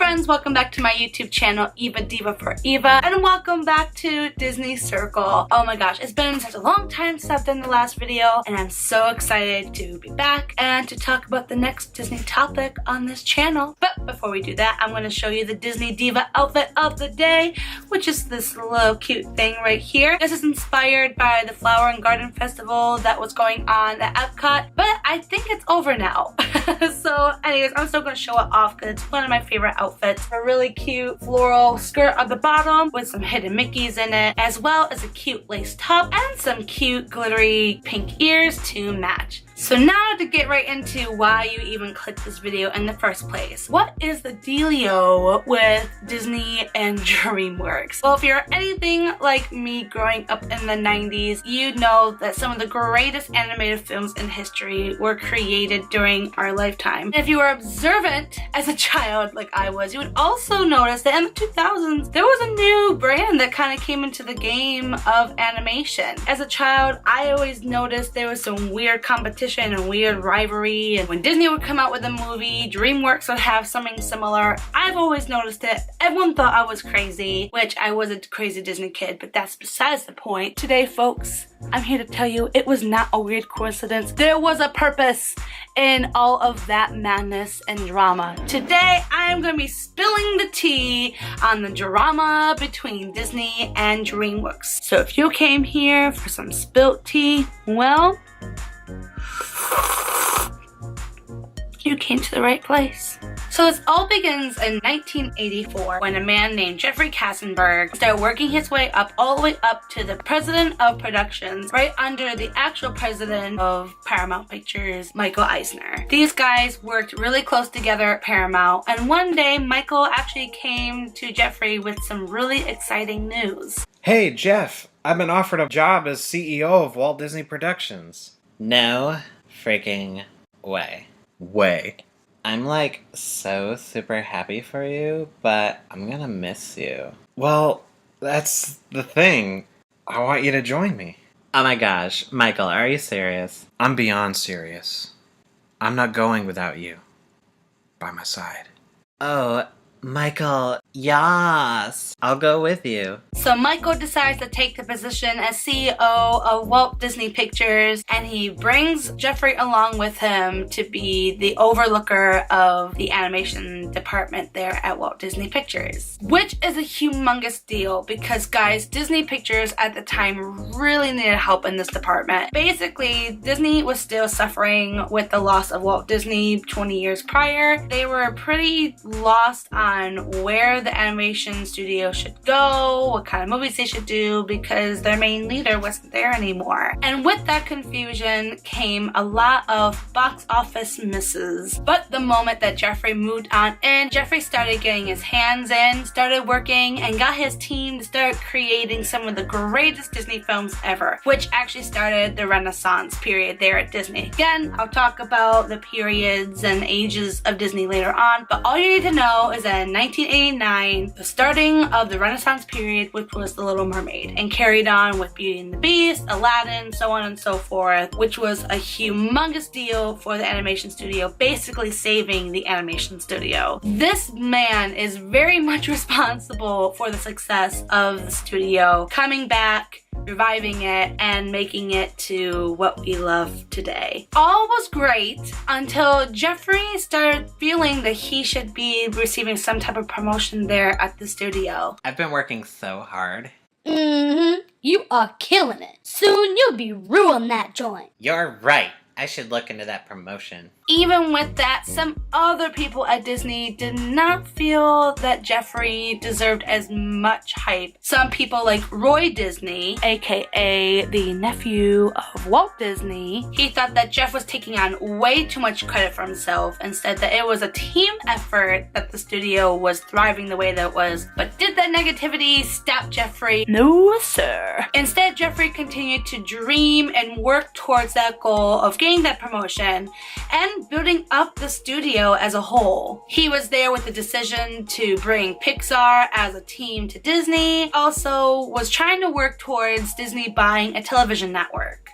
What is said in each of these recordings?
friends, welcome back to my YouTube channel, Eva Diva for Eva, and welcome back to Disney Circle. Oh my gosh, it's been such a long time since I've done the last video, and I'm so excited to be back and to talk about the next Disney topic on this channel. But before we do that, I'm going to show you the Disney Diva outfit of the day, which is this little cute thing right here. This is inspired by the Flower and Garden Festival that was going on at Epcot, but I think it's over now. So anyways, I'm still going to show it off because it's one of my favorite outfits. A really cute floral skirt at the bottom with some hidden Mickeys in it, as well as a cute lace top and some cute glittery pink ears to match. So now to get right into why you even clicked this video in the first place. What is the dealio with Disney and DreamWorks? Well, if you're anything like me growing up in the 90s, you know that some of the greatest animated films in history were created during our lifetime. And if you were observant as a child like I was, you would also notice that in the 2000s, there was a new brand that kind of came into the game of animation. As a child, I always noticed there was some weird competition and weird rivalry, and when Disney would come out with a movie, DreamWorks would have something similar. I've always noticed it. Everyone thought I was crazy, which I was a crazy Disney kid, but that's besides the point. Today, folks, I'm here to tell you it was not a weird coincidence. There was a purpose in all of that madness and drama. Today, I'm going to be spilling the tea on the drama between Disney and DreamWorks. So if you came here for some spilt tea, well, you came to the right place. So this all begins in 1984 when a man named Jeffrey Katzenberg started working his way up all the way up to the president of productions, right under the actual president of Paramount Pictures, Michael Eisner. These guys worked really close together at Paramount, and one day Michael actually came to Jeffrey with some really exciting news. Hey Jeff, I've been offered a job as CEO of Walt Disney Productions. No freaking way. I'm like so super happy for you, but I'm gonna miss you. Well, that's the thing. I want you to join me. Oh my gosh, Michael, are you serious? I'm beyond serious. I'm not going without you by my side. Oh, Michael, yas! I'll go with you. So Michael decides to take the position as CEO of Walt Disney Pictures, and he brings Jeffrey along with him to be the overlooker of the animation department there at Walt Disney Pictures. Which is a humongous deal because, guys, Disney Pictures at the time really needed help in this department. Basically, Disney was still suffering with the loss of Walt Disney 20 years prior. They were pretty lost on where the animation studio should go, what kind of movies they should do, because their main leader wasn't there anymore. And with that confusion came a lot of box office misses. But the moment that Jeffrey moved on in, Jeffrey started getting his hands in, started working, and got his team to start creating some of the greatest Disney films ever, which actually started the Renaissance period there at Disney. Again, I'll talk about the periods and ages of Disney later on, but all you need to know is that in 1989, the starting of the Renaissance period, which was The Little Mermaid, and carried on with Beauty and the Beast, Aladdin, so on and so forth, which was a humongous deal for the animation studio, basically saving the animation studio. This man is very much responsible for the success of the studio, coming back, reviving it, and making it to what we love today. All was great until Jeffrey started feeling that he should be receiving some type of promotion there at the studio. I've been working so hard. You are killing it. Soon you'll be ruining that joint. You're right. I should look into that promotion. Even with that, some other people at Disney did not feel that Jeffrey deserved as much hype. Some people like Roy Disney, aka the nephew of Walt Disney, he thought that Jeff was taking on way too much credit for himself and said that it was a team effort that the studio was thriving the way that it was. But did that negativity stop Jeffrey? No, sir. Instead, Jeffrey continued to dream and work towards that goal of getting that promotion and building up the studio as a whole. He was there with the decision to bring Pixar as a team to Disney, also was trying to work towards Disney buying a television network.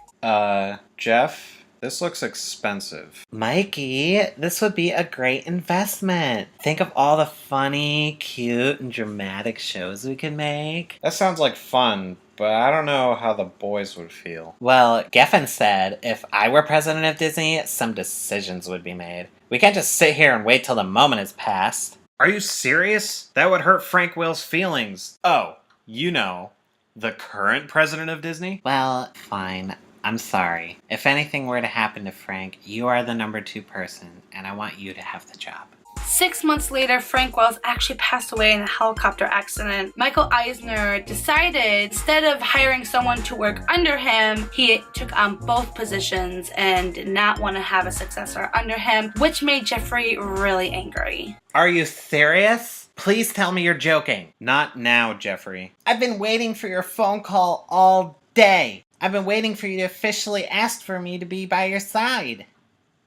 Jeff, This looks expensive. Mikey, this would be a great investment. Think of all the funny, cute, and dramatic shows we could make. That sounds like fun, but I don't know how the boys would feel. Well, Geffen said if I were president of Disney, some decisions would be made. We can't just sit here and wait till the moment has passed. Are you serious? That would hurt Frank Will's feelings. Oh, you know, the current president of Disney? Well, fine. I'm sorry. If anything were to happen to Frank, you are the number 2 person, and I want you to have the job. 6 months later, Frank Wells actually passed away in a helicopter accident. Michael Eisner decided instead of hiring someone to work under him, he took on both positions and did not want to have a successor under him, which made Jeffrey really angry. Are you serious? Please tell me you're joking. Not now, Jeffrey. I've been waiting for your phone call all day. I've been waiting for you to officially ask for me to be by your side.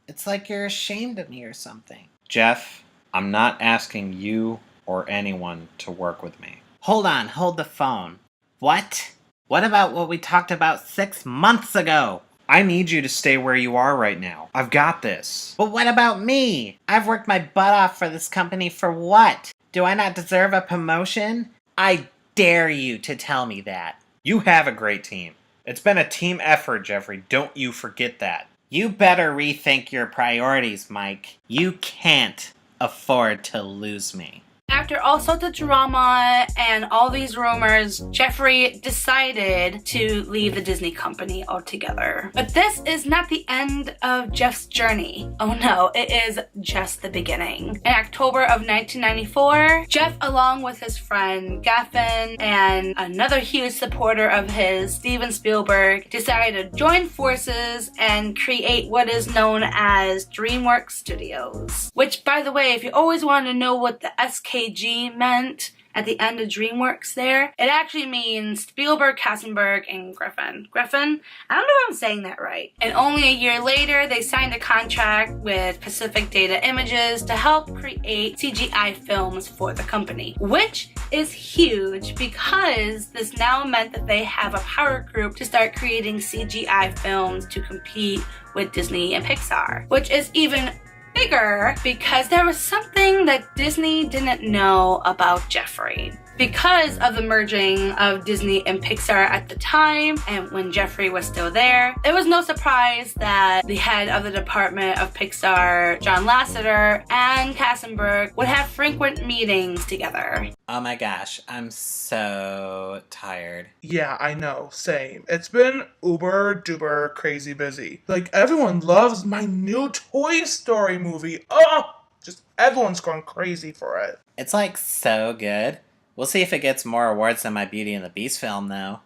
It's like you're ashamed of me or something. Jeff, I'm not asking you or anyone to work with me. Hold on, hold the phone. What? What about what we talked about 6 months ago? I need you to stay where you are right now. I've got this. But what about me? I've worked my butt off for this company for what? Do I not deserve a promotion? I dare you to tell me that. You have a great team. It's been a team effort, Jeffrey. Don't you forget that. You better rethink your priorities, Mike. You can't afford to lose me. After all sorts of drama and all these rumors, Jeffrey decided to leave the Disney company altogether. But this is not the end of Jeff's journey. Oh no, it is just the beginning. In October of 1994, Jeff, along with his friend Geffen and another huge supporter of his, Steven Spielberg, decided to join forces and create what is known as DreamWorks Studios. Which, by the way, if you always wanted to know what the SKG meant at the end of DreamWorks there, it actually means Spielberg, Katzenberg, and Griffin. Griffin? I don't know if I'm saying that right. And only a year later, they signed a contract with Pacific Data Images to help create CGI films for the company, which is huge because this now meant that they have a power group to start creating CGI films to compete with Disney and Pixar, which is even bigger because there was something that Disney didn't know about Jeffrey. Because of the merging of Disney and Pixar at the time, and when Jeffrey was still there, it was no surprise that the head of the department of Pixar, John Lasseter, and Katzenberg would have frequent meetings together. Oh my gosh, I'm so tired. Yeah, I know, same. It's been uber duper crazy busy. Like, everyone loves my new Toy Story movie. Oh, just everyone's going crazy for it. It's like so good. We'll see if it gets more awards than my Beauty and the Beast film, though.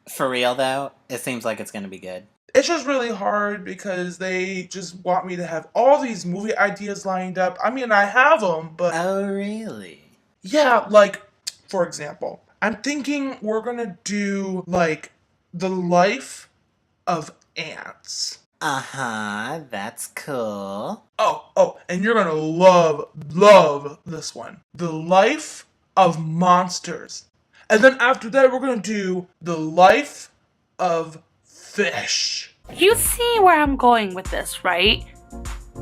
For real, though, it seems like it's gonna be good. It's just really hard because they just want me to have all these movie ideas lined up. I mean, I have them, but... Oh, really? Yeah, like, for example, I'm thinking we're gonna do, like, the life of ants. Uh-huh, that's cool. Oh, and you're gonna love this one. The life of monsters. And then after that, we're gonna do the life of fish. You see where I'm going with this, right?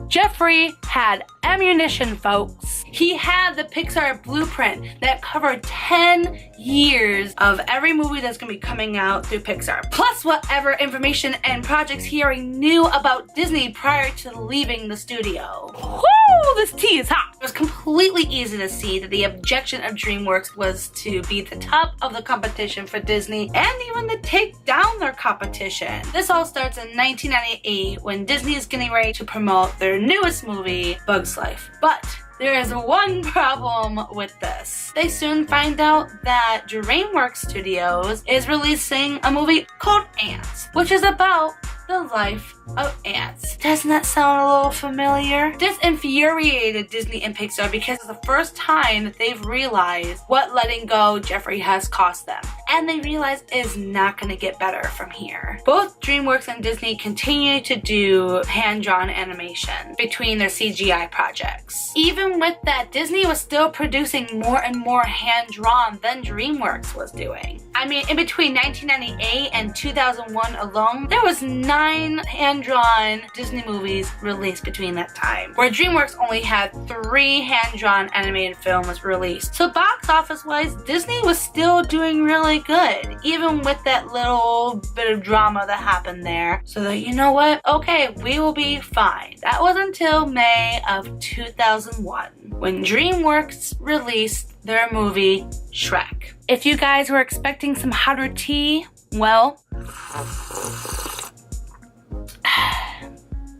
Jeffrey had ammunition, folks. He had the Pixar blueprint that covered 10 years of every movie that's gonna be coming out through Pixar, plus whatever information and projects he already knew about Disney prior to leaving the studio. Woo! This tea is hot. It was completely easy to see that the objection of DreamWorks was to be the top of the competition for Disney and even to take down their competition. This all starts in 1998 when Disney is getting ready to promote their newest movie, Bug's Life. But there is one problem with this. They soon find out that DreamWorks Studios is releasing a movie called Ants, which is about the life of ants. Doesn't that sound a little familiar? This infuriated Disney and Pixar because it's the first time that they've realized what letting go Jeffrey has cost them. and they realized it is not going to get better from here. Both DreamWorks and Disney continue to do hand-drawn animation between their CGI projects. Even with that, Disney was still producing more and more hand-drawn than DreamWorks was doing. I mean, in between 1998 and 2001 alone, there was 9 hand-drawn Disney movies released between that time, where DreamWorks only had 3 hand-drawn animated films released. So box office-wise, Disney was still doing really good, even with that little bit of drama that happened there. So that, you know what? Okay, we will be fine. That was until May of 2001, when DreamWorks released their movie, Shrek. If you guys were expecting some hotter tea, well,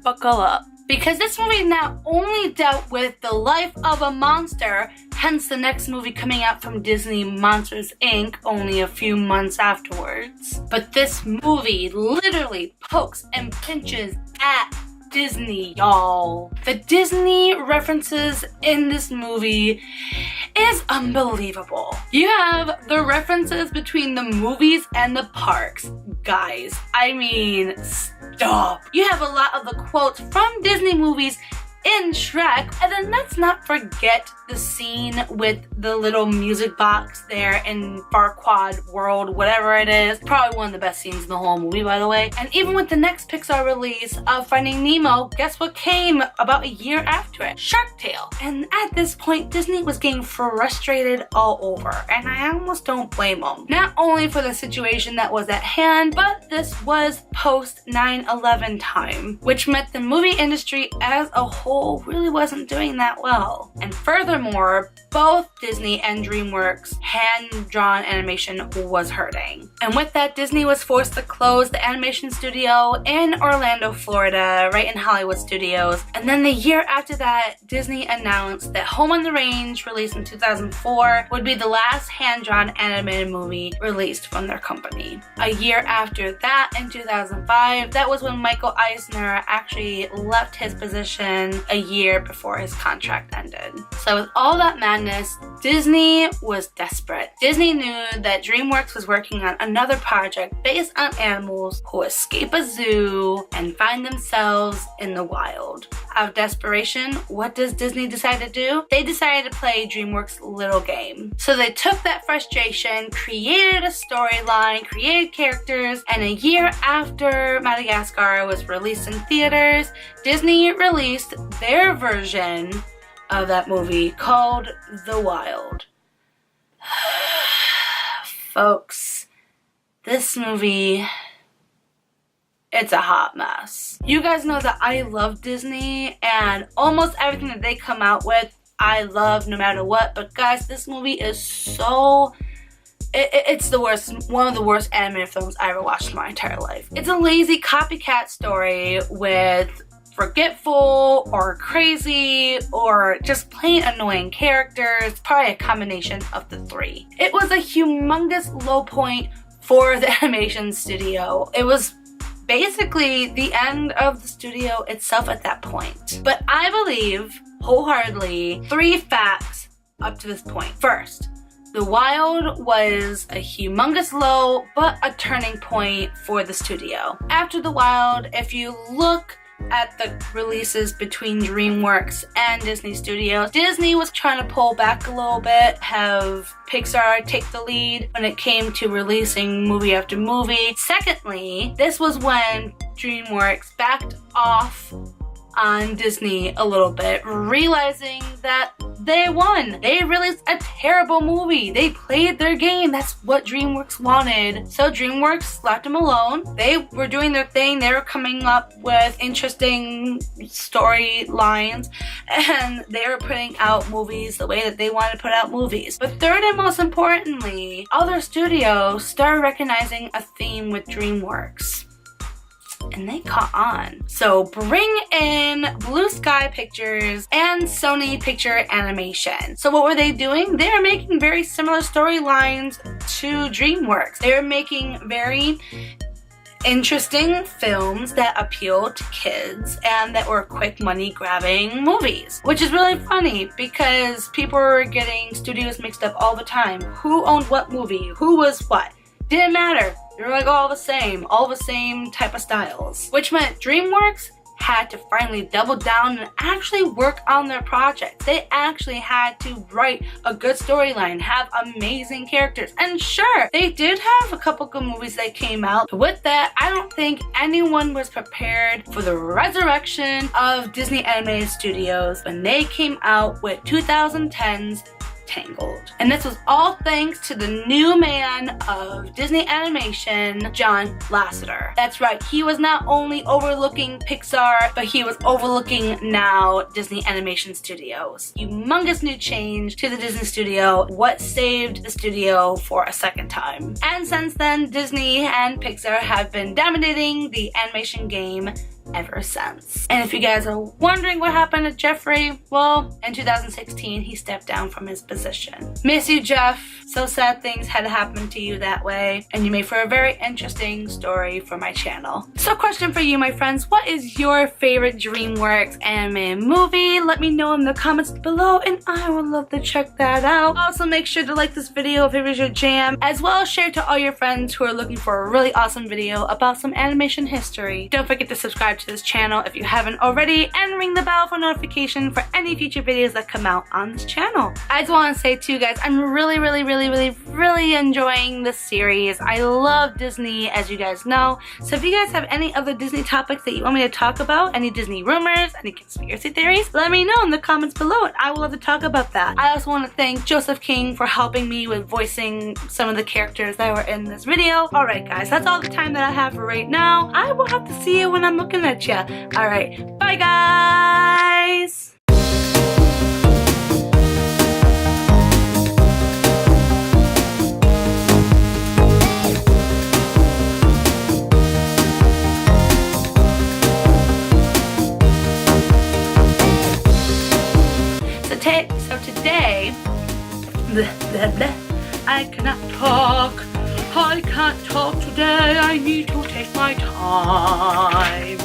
buckle up. Because this movie not only dealt with the life of a monster, hence the next movie coming out from Disney, Monsters, Inc., only a few months afterwards, but this movie literally pokes and pinches at Disney, y'all. The Disney references in this movie is unbelievable. You have the references between the movies and the parks. Guys, I mean, stop. You have a lot of the quotes from Disney movies in Shrek, and then let's not forget the scene with the little music box there in Farquaad World, whatever it is. Probably one of the best scenes in the whole movie, by the way. And even with the next Pixar release of Finding Nemo, guess what came about a year after it? Shark Tale. And at this point, Disney was getting frustrated all over, and I almost don't blame them. Not only for the situation that was at hand, but this was post 9/11 time, which meant the movie industry as a whole really wasn't doing that well. And furthermore, both Disney and DreamWorks hand-drawn animation was hurting. And with that, Disney was forced to close the animation studio in Orlando, Florida, right in Hollywood Studios. And then the year after that, Disney announced that Home on the Range, released in 2004, would be the last hand-drawn animated movie released from their company. A year after that, in 2005, that was when Michael Eisner actually left his position a year before his contract ended. So with all that madness, Disney was desperate. Disney knew that DreamWorks was working on another project based on animals who escape a zoo and find themselves in the wild. Out of desperation, what does Disney decide to do? They decided to play DreamWorks' little game. So they took that frustration, created a storyline, created characters, and a year after Madagascar was released in theaters, Disney released their version of that movie called The Wild. Folks, this movie, it's a hot mess. You guys know that I love Disney, and almost everything that they come out with, I love no matter what. But guys, this movie is so... It's the worst, one of the worst animated films I ever watched in my entire life. It's a lazy copycat story with forgetful or crazy or just plain annoying characters, probably a combination of the 3. It was a humongous low point for the animation studio. It was basically the end of the studio itself at that point. But I believe wholeheartedly 3 facts up to this point. First, The Wild was a humongous low, but a turning point for the studio. After The Wild, if you look at the releases between DreamWorks and Disney Studios, Disney was trying to pull back a little bit, have Pixar take the lead when it came to releasing movie after movie. Secondly, this was when DreamWorks backed off on Disney a little bit, realizing that they won. They released a terrible movie. They played their game. That's what DreamWorks wanted. So DreamWorks left them alone. They were doing their thing. They were coming up with interesting storylines, and they were putting out movies the way that they wanted to put out movies. But third and most importantly, other studios started recognizing a theme with DreamWorks, and they caught on. So bring in Blue Sky Pictures and Sony Picture Animation. So what were they doing? They were making very similar storylines to DreamWorks. They were making very interesting films that appeal to kids and that were quick money grabbing movies, which is really funny because people were getting studios mixed up all the time. Who owned what movie? Who was what? Didn't matter. They were like all the same type of styles. Which meant DreamWorks had to finally double down and actually work on their projects. They actually had to write a good storyline, have amazing characters, and sure, they did have a couple good movies that came out, but with that, I don't think anyone was prepared for the resurrection of Disney Animated Studios when they came out with 2010's Tangled. And this was all thanks to the new man of Disney Animation, John Lasseter. That's right, he was not only overlooking Pixar, but he was overlooking now Disney Animation Studios. Humongous new change to the Disney studio, what saved the studio for a second time. And since then, Disney and Pixar have been dominating the animation game ever since. And if you guys are wondering what happened to Jeffrey, well, in 2016, he stepped down from his position. Miss you, Jeff. So sad things had happened to you that way, and you made for a very interesting story for my channel. So question for you, my friends, what is your favorite DreamWorks anime movie? Let me know in the comments below, and I would love to check that out. Also, make sure to like this video if it was your jam, as well as share to all your friends who are looking for a really awesome video about some animation history. Don't forget to subscribe to this channel if you haven't already, and ring the bell for notification for any future videos that come out on this channel. I just want to say too, guys, I'm really enjoying this series. I love Disney, as you guys know, so if you guys have any other Disney topics that you want me to talk about, any Disney rumors, any conspiracy theories, let me know in the comments below and I will love to talk about that. I also want to thank Joseph King for helping me with voicing some of the characters that were in this video. Alright guys, that's all the time that I have for right now. I will have to see you when I'm looking at you. Alright, bye guys! So today, I cannot talk. I can't talk today. I need to take my time.